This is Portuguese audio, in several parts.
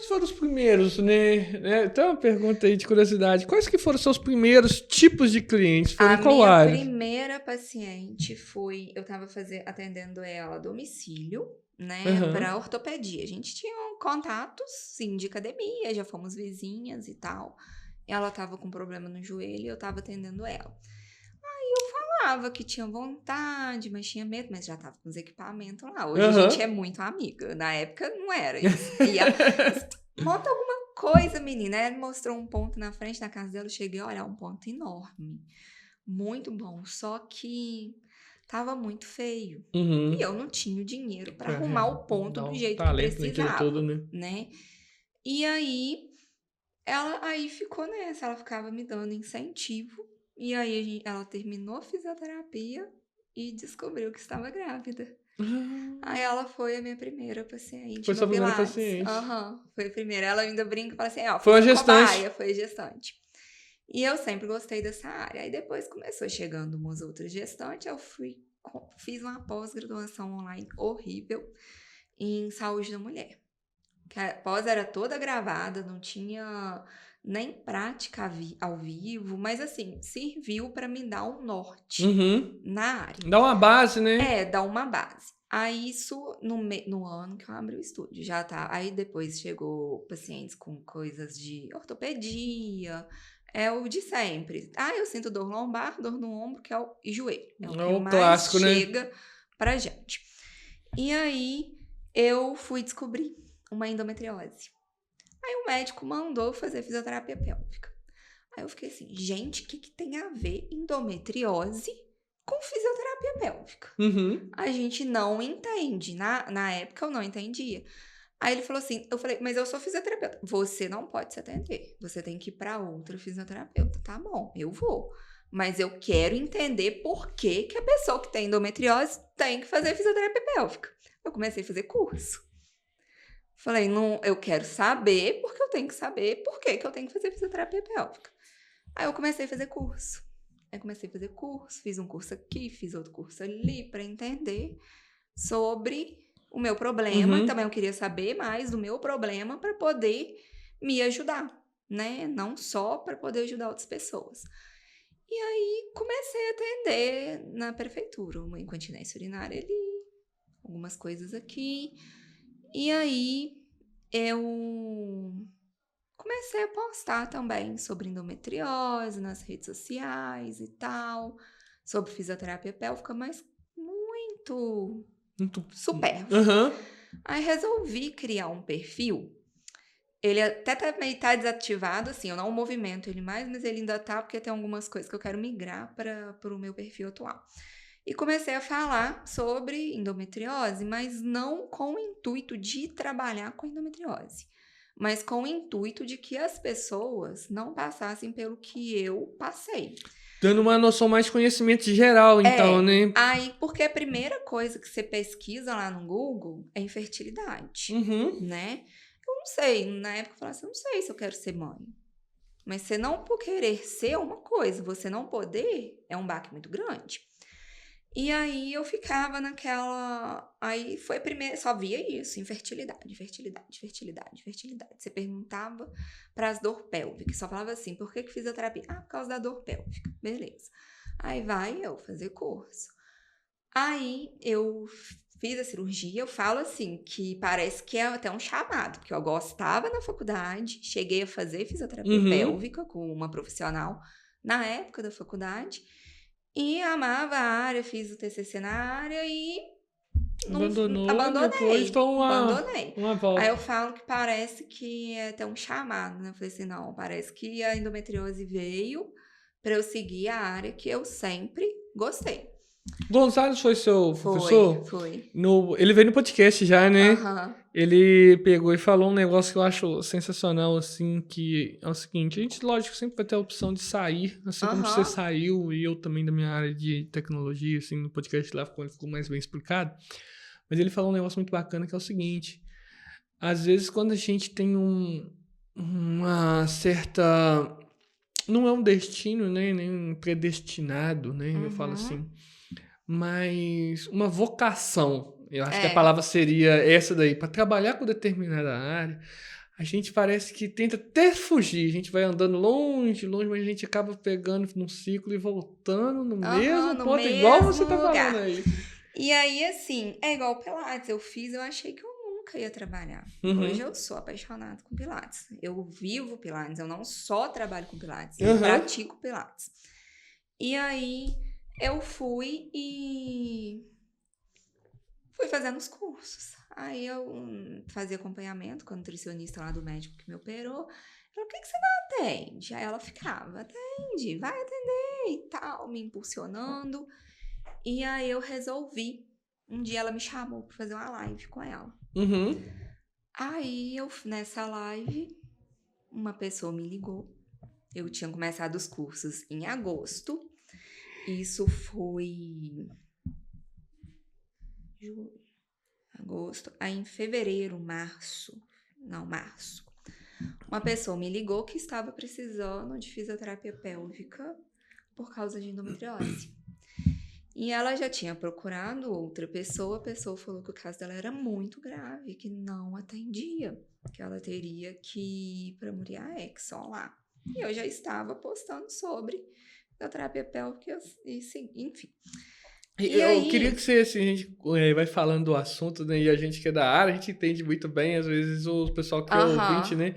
quais foram os primeiros, né? Tem uma pergunta aí de curiosidade. Quais que foram os seus primeiros tipos de clientes? Foram em qual minha área? primeira paciente foi, eu estava atendendo ela a domicílio, né, Aham. para ortopedia. A gente tinha contatos, sim, de academia, já fomos vizinhas e tal. Ela estava com problema no joelho e eu estava atendendo ela. Falava que tinha vontade, mas tinha medo, mas já estava com os equipamentos lá. Hoje a gente Aham. é muito amiga. Na época não era isso. E ela, monta alguma coisa, menina. Ela mostrou um ponto na frente da casa dela. Eu cheguei a olhar um ponto enorme. Muito bom. Só que tava muito feio. E Uhum. eu não tinha o dinheiro para arrumar É, o ponto dá do um jeito que talento naquilo precisava, tudo, né? né? E aí ela aí ficou nessa, ela ficava me dando incentivo. E aí ela terminou a fisioterapia e descobriu que estava grávida. Aí Ah, ela foi a minha primeira paciente foi no sua primeira Pilates. paciente. Aham, foi a primeira. Ela ainda brinca e fala assim: ó, Foi foi uma sua gestante. cobaia, foi gestante. E eu sempre gostei dessa área. Aí depois começou chegando umas outras gestantes, eu fiz uma pós-graduação online horrível em saúde da mulher. Que a pós era toda gravada, não tinha nem prática ao vivo, mas assim, serviu para me dar um norte Uhum. na área. Dá uma base, né? É, dar uma base. Aí isso no ano que eu abri o estúdio, já tá. Aí depois chegou pacientes com coisas de ortopedia, é o de sempre. Ah, eu sinto dor lombar, dor no ombro, e joelho. É o É que o mais clássico, né? chega pra gente. E aí eu fui descobrir uma endometriose. Aí o médico mandou fazer fisioterapia pélvica. Aí eu fiquei assim, gente, o que tem a ver endometriose com fisioterapia pélvica? Uhum. A gente não entende. Na época eu não entendia. Aí ele falou assim, eu falei, mas eu sou fisioterapeuta. Você não pode se atender. Você tem que ir para outra fisioterapeuta. Tá bom, eu vou. Mas eu quero entender por que, que a pessoa que tem endometriose tem que fazer fisioterapia pélvica. Eu comecei a fazer curso. Falei, não, eu quero saber, porque eu tenho que saber por que, que eu tenho que fazer fisioterapia pélvica. Aí eu comecei a fazer curso. Aí comecei a fazer curso, fiz um curso aqui, fiz outro curso ali para entender sobre o meu problema. Uhum. Também eu queria saber mais do meu problema para poder me ajudar, né? Não só para poder ajudar outras pessoas. E aí comecei a atender na prefeitura, uma incontinência urinária ali, algumas coisas aqui. E aí eu comecei a postar também sobre endometriose nas redes sociais e tal, sobre fisioterapia pélvica, mas muito Muito. supérfluo. Aham. Aí resolvi criar um perfil. Ele até meio tá desativado, assim, eu não movimento ele mais, mas ele ainda tá, porque tem algumas coisas que eu quero migrar para o meu perfil atual. E comecei a falar sobre endometriose, mas não com o intuito de trabalhar com endometriose, mas com o intuito de que as pessoas não passassem pelo que eu passei. Dando uma noção mais de conhecimento geral, então, É, né? aí, porque a primeira coisa que você pesquisa lá no Google é infertilidade, Uhum. né? Eu não sei, na época eu falava assim, eu não sei se eu quero ser mãe. Mas você não por querer ser é uma coisa, você não poder é um baque muito grande. E aí eu ficava naquela. Aí foi primeiro, só via isso: infertilidade, infertilidade, infertilidade, infertilidade. Você perguntava para as dor pélvica, só falava assim: por que fisioterapia? Ah, por causa da dor pélvica. Beleza. Aí vai eu fazer curso. Aí eu fiz a cirurgia, eu falo assim, que parece que é até um chamado, porque eu gostava na faculdade, cheguei a fazer fisioterapia Uhum. pélvica com uma profissional na época da faculdade, e amava a área, fiz o TCC na área e não Abandonou e depois abandonei, foi abandonei. uma Aí eu volta. falo que parece que é até um chamado, né? Eu falei assim, não, parece que a endometriose veio para eu seguir a área que eu sempre gostei. Gonzalo foi seu Foi, professor? foi. Ele veio no podcast já, né? Aham, Ele pegou e falou um negócio que eu acho sensacional, assim, que é o seguinte, a gente, lógico, sempre vai ter a opção de sair, assim como você aham. saiu e eu também da minha área de tecnologia, assim, no podcast lá ficou mais bem explicado. Mas ele falou um negócio muito bacana que é o seguinte, às vezes quando a gente tem uma certa... Não é um destino, né? Nem um predestinado, né? Eu falo Uhum. assim, mas uma vocação. Eu acho que a É, palavra seria essa daí, para trabalhar com determinada área. a gente parece que tenta até fugir. A gente vai andando longe, longe, mas a gente acaba pegando num ciclo e voltando no Aham, mesmo no ponto, igual você mesmo tá falando lugar. aí. E aí, assim, é igual o Pilates. Eu fiz, eu achei que eu nunca ia trabalhar. Hoje Uhum. eu sou apaixonada com Pilates. Eu vivo Pilates, eu não só trabalho com Pilates, eu Aham. pratico Pilates. E aí, eu fui fazendo os cursos. Aí eu fazia acompanhamento com a nutricionista lá do médico que me operou. Ela falou, por que você não atende? Aí ela ficava, atende, vai atender e tal, me impulsionando. E aí eu resolvi. Um dia ela me chamou pra fazer uma live com ela. Uhum. Aí nessa live, uma pessoa me ligou. Eu tinha começado os cursos em agosto. Isso foi agosto. Aí em fevereiro, março. Uma pessoa me ligou que estava precisando de fisioterapia pélvica por causa de endometriose. E ela já tinha procurado outra pessoa, a pessoa falou que o caso dela era muito grave, que não atendia, que ela teria que ir para Muriaé, só lá. E eu já estava postando sobre fisioterapia pélvica, enfim. E Eu queria que aí, você, assim, a gente vai falando do assunto, né, e a gente que é da área, a gente entende muito bem, às vezes o pessoal que é ouvinte, aham, né,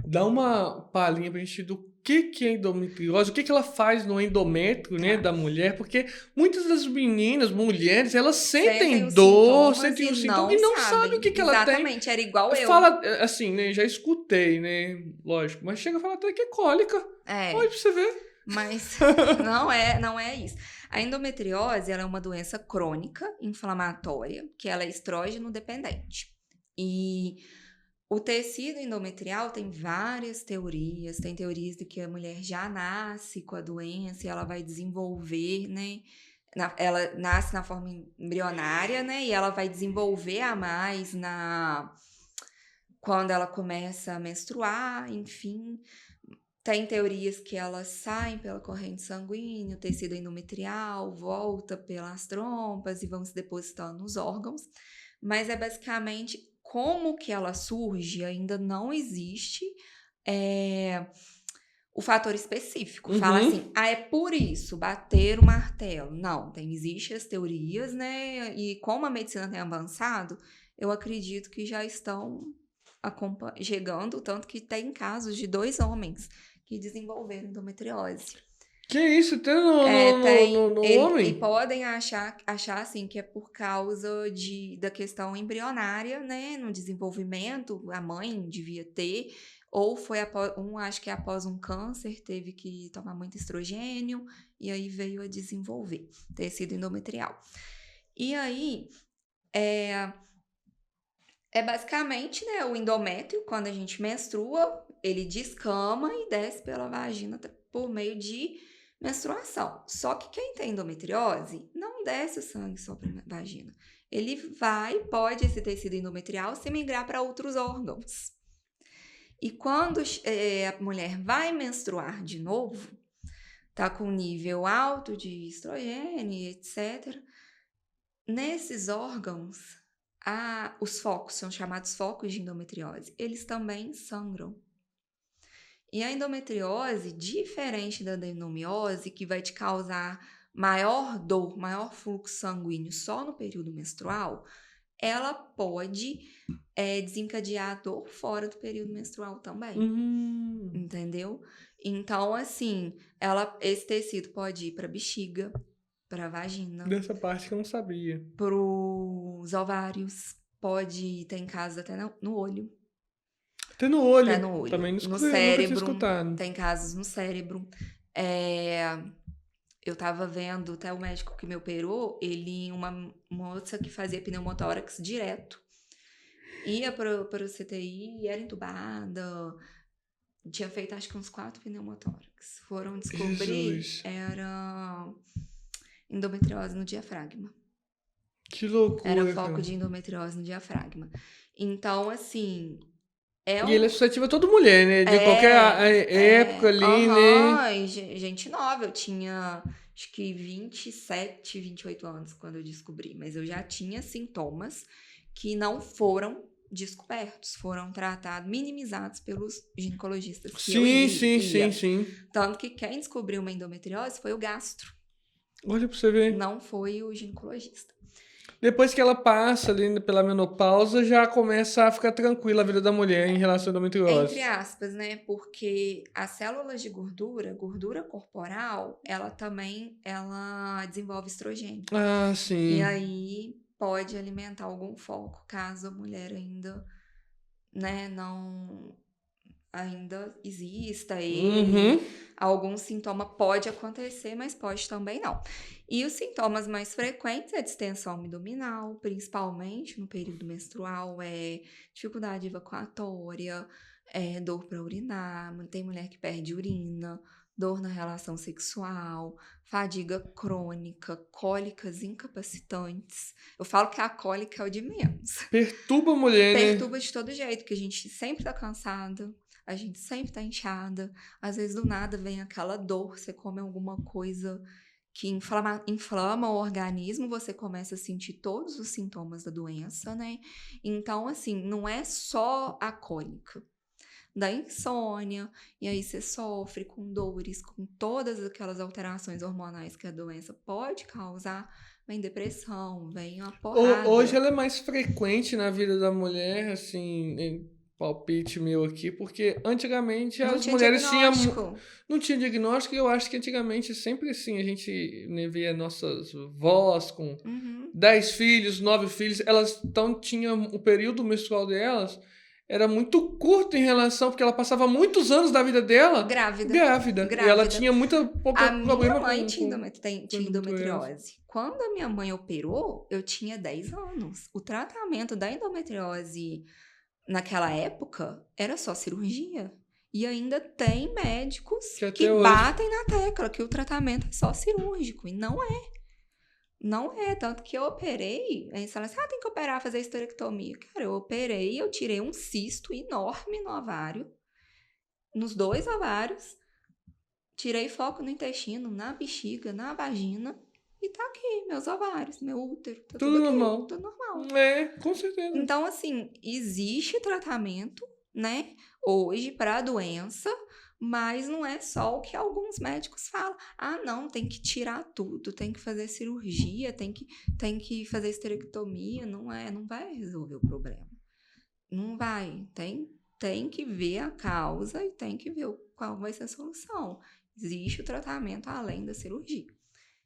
dá uma palhinha pra gente do que é endometriose, o que ela faz no endométrio, né, tá. da mulher, porque muitas das meninas, mulheres, elas Sentem sentem os dor, sintomas sentem e os sintomas não e não sabem o sabem. que ela tem. Exatamente, era igual eu. Fala, assim, né, já escutei, né, lógico, mas chega a falar até que é cólica. Olha É, pra você ver. mas não é isso. A endometriose, ela é uma doença crônica, inflamatória, que ela é estrógeno dependente. E o tecido endometrial tem várias teorias. Tem teorias de que a mulher já nasce com a doença e ela vai desenvolver, né? Ela nasce na forma embrionária, né? E ela vai desenvolver a mais quando ela começa a menstruar, enfim. Tem teorias que elas saem pela corrente sanguínea, o tecido endometrial volta pelas trompas e vão se depositando nos órgãos, mas é basicamente como que ela surge, ainda não existe o fator específico. Fala Uhum. assim, é por isso, bater o martelo. Não, existem as teorias, né? E como a medicina tem avançado, eu acredito que já estão chegando, tanto que tem casos de 2 homens que desenvolveram endometriose. Que isso, tem no E homem? podem achar assim que é por causa da questão embrionária, né? No desenvolvimento, a mãe devia ter, ou foi acho que após um câncer, teve que tomar muito estrogênio, e aí veio a desenvolver tecido endometrial. E aí, é basicamente, né, o endométrio, quando a gente menstrua, ele descama e desce pela vagina por meio de menstruação. Só que quem tem endometriose não desce o sangue só para a vagina. Ele pode esse tecido endometrial se migrar para outros órgãos. E quando a mulher vai menstruar de novo, tá com nível alto de estrogênio, etc. Nesses órgãos, os focos, são chamados focos de endometriose, eles também sangram. E a endometriose, diferente da adenomiose, que vai te causar maior dor, maior fluxo sanguíneo só no período menstrual, ela pode desencadear dor fora do período menstrual também. Hum. Entendeu? Então, assim, esse tecido pode ir para bexiga, para vagina, Dessa parte que eu não sabia. pros ovários, tem casos até no olho, Até no até olho. no olho, Também no nunca tinha cérebro, escutado. tem casos no cérebro. Eu tava vendo, até o médico que me operou, uma moça que fazia pneumotórax direto. Ia para o CTI, era entubada, tinha feito acho que uns 4 pneumotórax. Foram descobrir, Jesus. era endometriose no diafragma. Que Era loucura, foco cara. de endometriose no diafragma. Então, assim, E ele é suscetível a toda mulher, né? De qualquer época ali, né? aham, gente nova. Eu tinha, acho que 27, 28 anos quando eu descobri, mas eu já tinha sintomas que não foram descobertos, foram tratados, minimizados pelos ginecologistas. Que Sim. Tanto que quem descobriu uma endometriose foi o gastro. Olha pra você ver. Não foi o ginecologista. Depois que ela passa ali pela menopausa, já começa a ficar tranquila a vida da mulher em relação à endometriose. Entre aspas, né? Porque as células de gordura corporal, ela desenvolve estrogênio. Ah, sim. E aí pode alimentar algum foco, caso a mulher ainda, né, ainda exista ele. Algum sintoma pode acontecer, mas pode também não. E os sintomas mais frequentes é distensão abdominal, principalmente no período menstrual, dificuldade evacuatória, dor para urinar, tem mulher que perde urina, dor na relação sexual, fadiga crônica, cólicas incapacitantes. Eu falo que a cólica é o de menos. Perturba a mulher, né? Perturba de todo jeito, porque a gente sempre tá cansada, a gente sempre tá inchada, às vezes do nada vem aquela dor, você come alguma coisa que inflama o organismo, você começa a sentir todos os sintomas da doença, né? Então, assim, não é só a cólica. Da insônia, e aí você sofre com dores, com todas aquelas alterações hormonais que a doença pode causar, vem depressão, vem uma porrada. Hoje ela é mais frequente na vida da mulher, assim, palpite meu aqui, porque antigamente as mulheres não tinha diagnóstico, e eu acho que antigamente sempre assim, a gente, né, via nossas vós com 10 filhos, 9 filhos, elas então tinham o período menstrual delas era muito curto em relação, porque ela passava muitos anos da vida dela grávida. E ela tinha pouca problema minha mãe tinha endometriose. Quando a minha mãe operou, eu tinha 10 anos. O tratamento da endometriose naquela época era só cirurgia. E ainda tem médicos que batem na tecla que o tratamento é só cirúrgico. E não é. Não é, tanto que eu operei, aí você fala assim, tem que operar, fazer esterectomia. Cara, eu operei, eu tirei um cisto enorme no ovário, nos 2 ovários, tirei foco no intestino, na bexiga, na vagina, e tá aqui, meus ovários, meu útero, tá tudo normal. Tudo normal. Com certeza. Então, assim, existe tratamento, né, hoje para a doença, mas não é só o que alguns médicos falam. Não, tem que tirar tudo, tem que fazer cirurgia, tem que fazer esterectomia. Não vai resolver o problema. Não vai. Tem que ver a causa e tem que ver qual vai ser a solução. Existe o tratamento além da cirurgia.